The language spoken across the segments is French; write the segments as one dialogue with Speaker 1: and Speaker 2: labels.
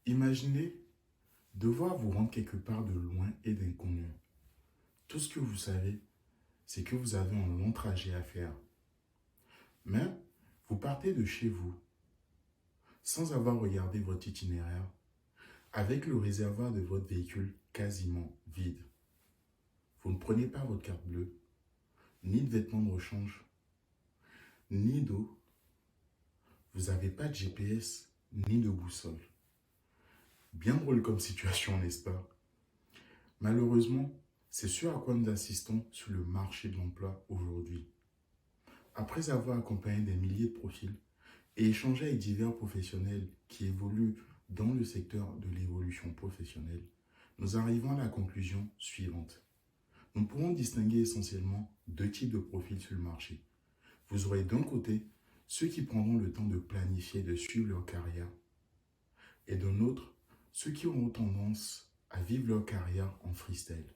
Speaker 1: Imaginez devoir vous rendre quelque part de loin et d'inconnu. Tout ce que vous savez, c'est que vous avez un long trajet à faire. Mais vous partez de chez vous sans avoir regardé votre itinéraire, avec le réservoir de votre véhicule quasiment vide. Vous ne prenez pas votre carte bleue, ni de vêtements de rechange, ni d'eau. Vous n'avez pas de GPS, ni de boussole. Bien drôle comme situation, n'est-ce pas? Malheureusement, c'est ce à quoi nous assistons sur le marché de l'emploi aujourd'hui. Après avoir accompagné des milliers de profils et échangé avec divers professionnels qui évoluent dans le secteur de l'évolution professionnelle, nous arrivons à la conclusion suivante. Nous pourrons distinguer essentiellement deux types de profils sur le marché. Vous aurez d'un côté ceux qui prendront le temps de planifier, de suivre leur carrière, et d'un autre, ceux qui auront tendance à vivre leur carrière en freestyle.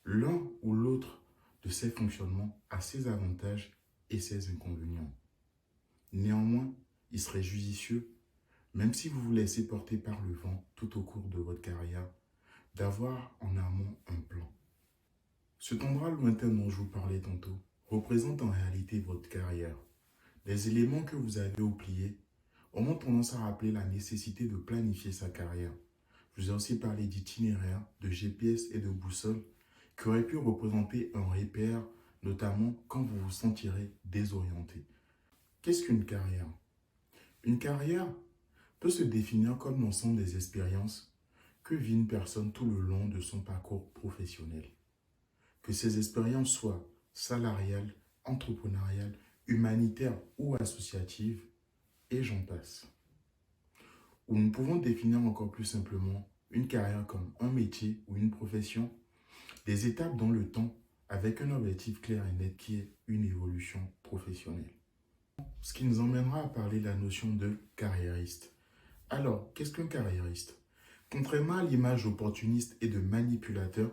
Speaker 1: L'un ou l'autre de ces fonctionnements a ses avantages et ses inconvénients. Néanmoins, il serait judicieux, même si vous vous laissez porter par le vent tout au cours de votre carrière, d'avoir en amont un plan. Cet endroit lointain dont je vous parlais tantôt représente en réalité votre carrière. Les éléments que vous avez oubliés ont tendance à rappeler la nécessité de planifier sa carrière. Je vous ai aussi parlé d'itinéraire, de GPS et de boussole qui auraient pu représenter un repère, notamment quand vous vous sentirez désorienté. Qu'est-ce qu'une carrière? Une carrière peut se définir comme l'ensemble des expériences que vit une personne tout le long de son parcours professionnel. Que ces expériences soient salariales, entrepreneuriales, humanitaires ou associatives, et j'en passe. Ou nous pouvons définir encore plus simplement une carrière comme un métier ou une profession, des étapes dans le temps avec un objectif clair et net qui est une évolution professionnelle. Ce qui nous emmènera à parler de la notion de carriériste. Alors, qu'est-ce qu'un carriériste? Contrairement à l'image opportuniste et de manipulateur,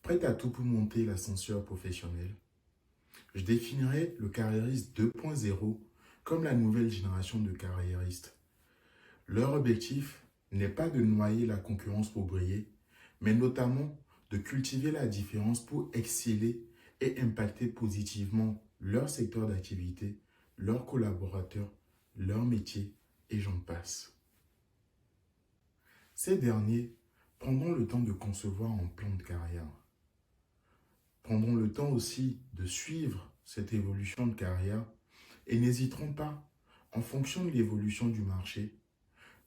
Speaker 1: prêt à tout pour monter l'ascenseur professionnel, je définirais le carriériste 2.0 comme la nouvelle génération de carriéristes. Leur objectif n'est pas de noyer la concurrence pour briller, mais notamment de cultiver la différence pour exceller et impacter positivement leur secteur d'activité, leurs collaborateurs, leur métier et j'en passe. Ces derniers prendront le temps de concevoir un plan de carrière. Prendront le temps aussi de suivre cette évolution de carrière et n'hésiteront pas, en fonction de l'évolution du marché,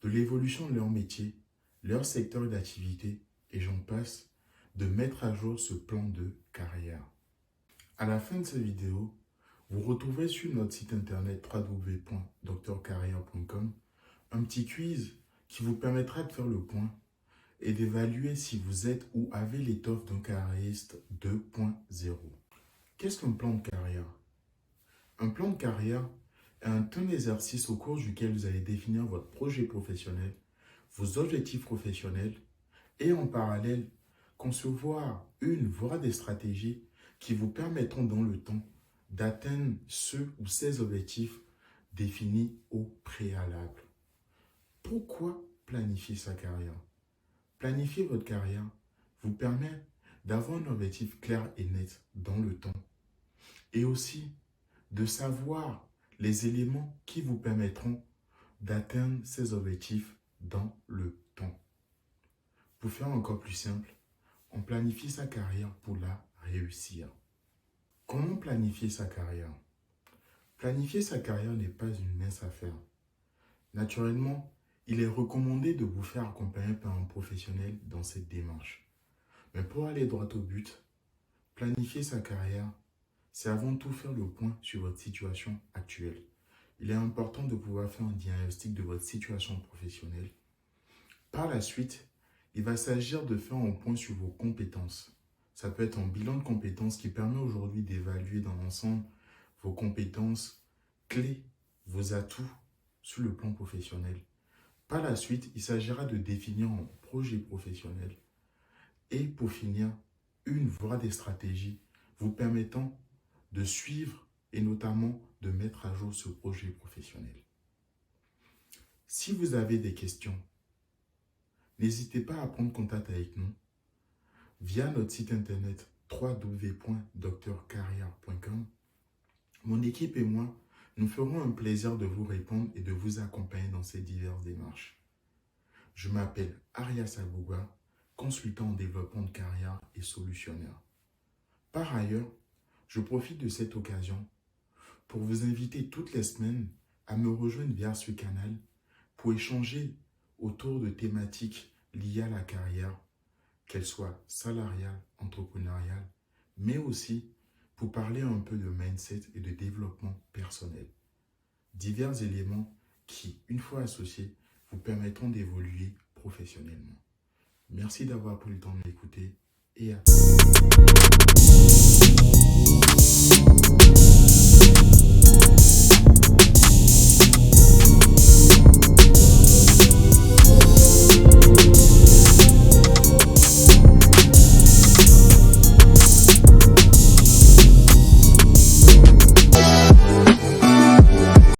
Speaker 1: de l'évolution de leur métier, leur secteur d'activité et j'en passe, de mettre à jour ce plan de carrière. À la fin de cette vidéo, vous retrouverez sur notre site internet www.drcarrière.com un petit quiz qui vous permettra de faire le point et d'évaluer si vous êtes ou avez l'étoffe d'un carriériste 2.0. Qu'est-ce qu'un plan de carrière? Un plan de carrière est un exercice au cours duquel vous allez définir votre projet professionnel, vos objectifs professionnels et en parallèle concevoir une voie des stratégies qui vous permettront dans le temps d'atteindre ceux ou ces objectifs définis au préalable. Pourquoi planifier sa carrière? Planifier votre carrière vous permet d'avoir un objectif clair et net dans le temps et aussi de savoir les éléments qui vous permettront d'atteindre ces objectifs dans le temps. Pour faire encore plus simple, on planifie sa carrière pour la réussir. Comment planifier sa carrière? Planifier sa carrière n'est pas une mince affaire. Naturellement, il est recommandé de vous faire accompagner par un professionnel dans cette démarche. Mais pour aller droit au but, planifier sa carrière, c'est avant tout faire le point sur votre situation actuelle. Il est important de pouvoir faire un diagnostic de votre situation professionnelle. Par la suite, il va s'agir de faire un point sur vos compétences. Ça peut être un bilan de compétences qui permet aujourd'hui d'évaluer dans l'ensemble vos compétences clés, vos atouts sur le plan professionnel. Par la suite, il s'agira de définir un projet professionnel et pour finir, une voie des stratégies vous permettant de suivre et notamment de mettre à jour ce projet professionnel. Si vous avez des questions, n'hésitez pas à prendre contact avec nous via notre site internet www.drcarrière.com. Mon équipe et moi, nous ferons un plaisir de vous répondre et de vous accompagner dans ces diverses démarches. Je m'appelle Arias Agbougua, consultant en développement de carrière et solutionneur. Par ailleurs, je profite de cette occasion pour vous inviter toutes les semaines à me rejoindre via ce canal pour échanger autour de thématiques liées à la carrière, qu'elles soient salariales, entrepreneuriales, mais aussi pour parler un peu de mindset et de développement personnel. Divers éléments qui, une fois associés, vous permettront d'évoluer professionnellement. Merci d'avoir pris le temps de m'écouter et à